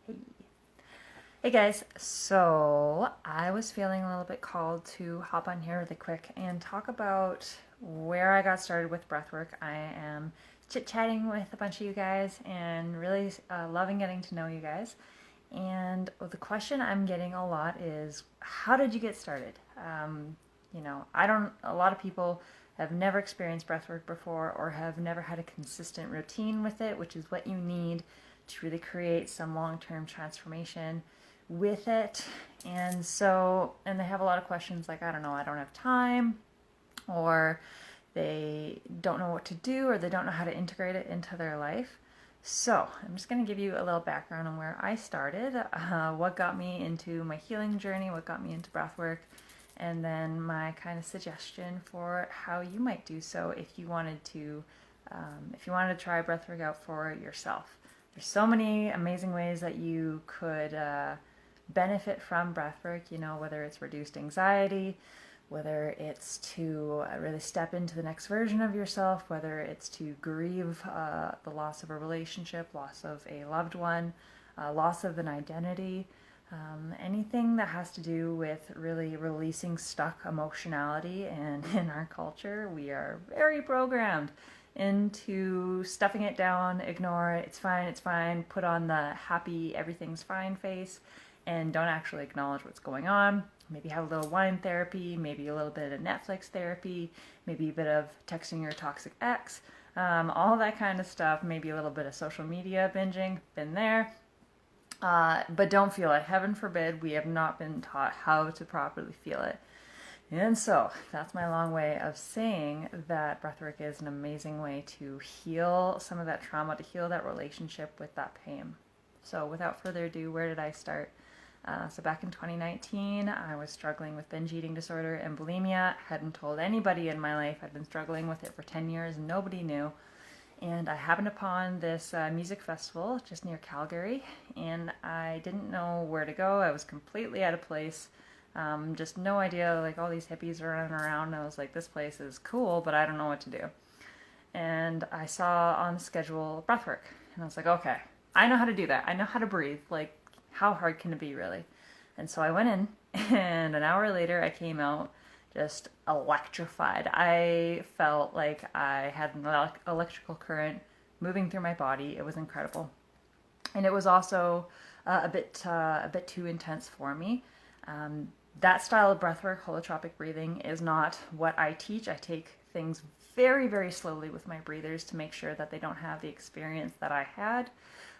Hey. Hey guys, so I was feeling a little bit called to hop on here really quick and talk about where I got started with breathwork. I am chit-chatting with a bunch of you guys and really loving getting to know you guys. And the question I'm getting a lot is, how did you get started? A lot of people have never experienced breathwork before or have never had a consistent routine with it, which is what you need to really create some long-term transformation with it. And they have a lot of questions like, I don't know, I don't have time, or they don't know what to do, or they don't know how to integrate it into their life. So I'm just going to give you a little background on where I started, what got me into my healing journey, what got me into breathwork, and then my kind of suggestion for how you might do so if you wanted to, try breathwork out for yourself. There's so many amazing ways that you could benefit from breathwork. Whether it's reduced anxiety, whether it's to really step into the next version of yourself, whether it's to grieve the loss of a relationship, loss of a loved one, loss of an identity, anything that has to do with really releasing stuck emotionality. And in our culture, we are very programmed into stuffing it down, ignore it, it's fine, put on the happy, everything's fine face, and don't actually acknowledge what's going on. Maybe have a little wine therapy, maybe a little bit of Netflix therapy, maybe a bit of texting your toxic ex, all that kind of stuff, maybe a little bit of social media binging, been there. But don't feel it. Heaven forbid, we have not been taught how to properly feel it. And so that's my long way of saying that breathwork is an amazing way to heal some of that trauma, to heal that relationship with that pain. So without further ado, where did I start? So back in 2019, I was struggling with binge eating disorder and bulimia. Hadn't told anybody in my life. I'd been struggling with it for 10 years. Nobody knew. And I happened upon this music festival just near Calgary, and I didn't know where to go. I was completely out of place. Just no idea, like all these hippies are running around. And I was like, this place is cool, but I don't know what to do. And I saw on the schedule breathwork, and I was like, okay, I know how to do that. I know how to breathe. Like, how hard can it be, really? And so I went in, and an hour later, I came out just electrified. I felt like I had an electrical current moving through my body. It was incredible, and it was also a bit too intense for me. That style of breathwork, holotropic breathing, is not what I teach. I take things very, very slowly with my breathers to make sure that they don't have the experience that I had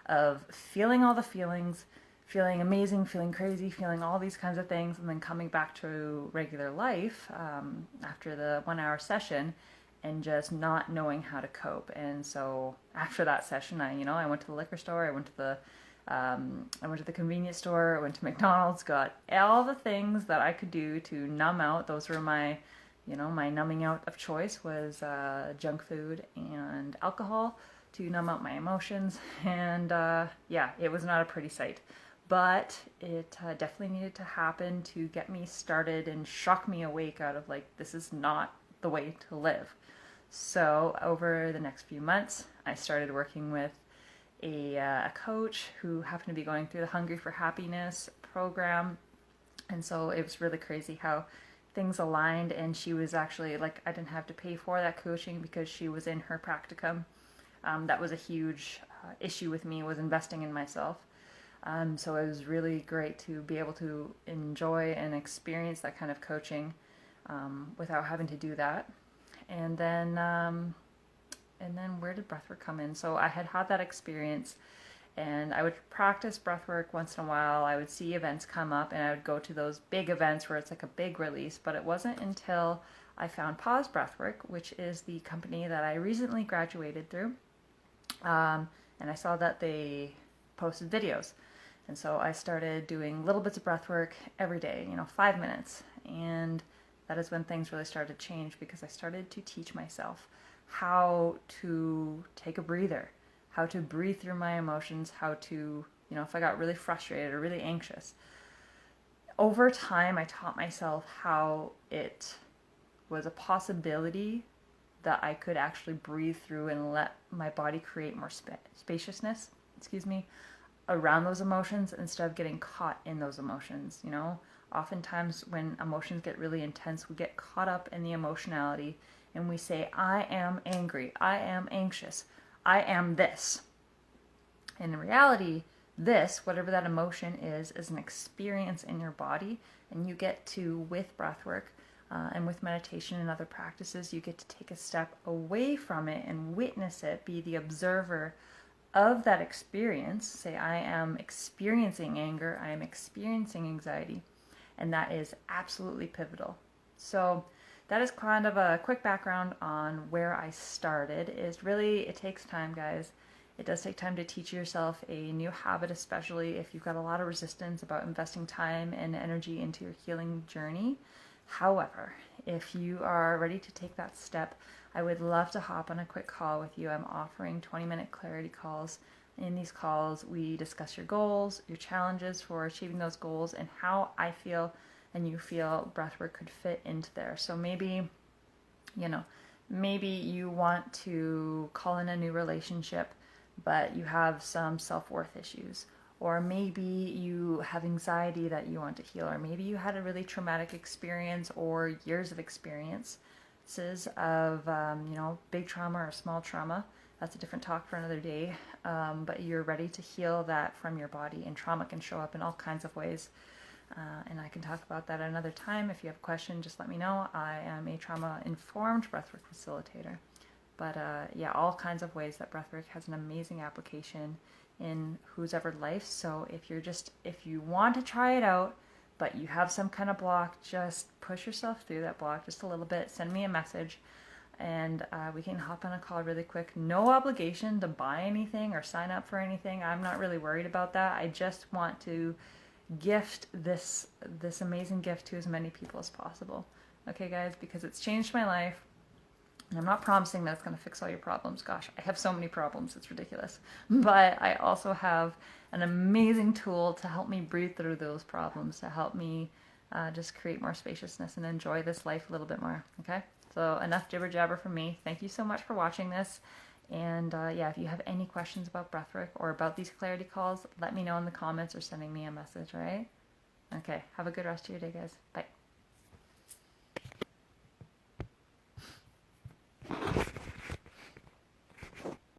of feeling all the feelings, feeling amazing, feeling crazy, feeling all these kinds of things, and then coming back to regular life after the 1 hour session and just not knowing how to cope. And so after that session, I went to the liquor store, I went to the convenience store, I went to McDonald's, got all the things that I could do to numb out. Those were my numbing out of choice was junk food and alcohol to numb out my emotions. And it was not a pretty sight. But it definitely needed to happen to get me started and shock me awake out of like, this is not the way to live. So over the next few months, I started working with a coach who happened to be going through the Hungry for Happiness program. And so it was really crazy how things aligned. And she was actually like, I didn't have to pay for that coaching because she was in her practicum. That was a huge issue with me, was investing in myself. So it was really great to be able to enjoy and experience that kind of coaching without having to do that. And then where did breathwork come in? So I had that experience, and I would practice breathwork once in a while. I would see events come up, and I would go to those big events where it's like a big release. But it wasn't until I found Pause Breathwork, which is the company that I recently graduated through, and I saw that they posted videos. And so I started doing little bits of breath work every day, 5 minutes. And that is when things really started to change, because I started to teach myself how to take a breather, how to breathe through my emotions, how to, if I got really frustrated or really anxious. Over time, I taught myself how it was a possibility that I could actually breathe through and let my body create more spaciousness. excuse me, around those emotions instead of getting caught in those emotions. You know, oftentimes when emotions get really intense, we get caught up in the emotionality and we say, I am angry, I am anxious, I am this. And in reality, this, whatever that emotion is an experience in your body, and you get to, with breath work and with meditation and other practices, you get to take a step away from it and witness it, be the observer of that experience. Say, I am experiencing anger, I am experiencing anxiety, and that is absolutely pivotal. So that is kind of a quick background on where I started. Is really, it takes time, guys. It does take time to teach yourself a new habit, especially if you've got a lot of resistance about investing time and energy into your healing journey. However, if you are ready to take that step, I would love to hop on a quick call with you. I'm offering 20-minute clarity calls. In these calls, we discuss your goals, your challenges for achieving those goals, and how I feel and you feel breathwork could fit into there. So maybe, maybe you want to call in a new relationship, but you have some self-worth issues. Or maybe you have anxiety that you want to heal. Or maybe you had a really traumatic experience or years of experiences of, big trauma or small trauma. That's a different talk for another day. But you're ready to heal that from your body. And trauma can show up in all kinds of ways. And I can talk about that another time. If you have a question, just let me know. I am a trauma-informed breathwork facilitator. But all kinds of ways that breathwork has an amazing application in whose ever life. So if you want to try it out, but you have some kind of block, just push yourself through that block just a little bit. Send me a message, and we can hop on a call really quick. No obligation to buy anything or sign up for anything. I'm not really worried about that. I just want to gift this amazing gift to as many people as possible. Okay, guys, because it's changed my life. And I'm not promising that it's going to fix all your problems. Gosh, I have so many problems, it's ridiculous. But I also have an amazing tool to help me breathe through those problems, to help me just create more spaciousness and enjoy this life a little bit more. Okay, so enough jibber jabber from me. Thank you so much for watching this. And if you have any questions about breathwork or about these clarity calls, let me know in the comments or sending me a message, right? Okay, have a good rest of your day, guys. Bye.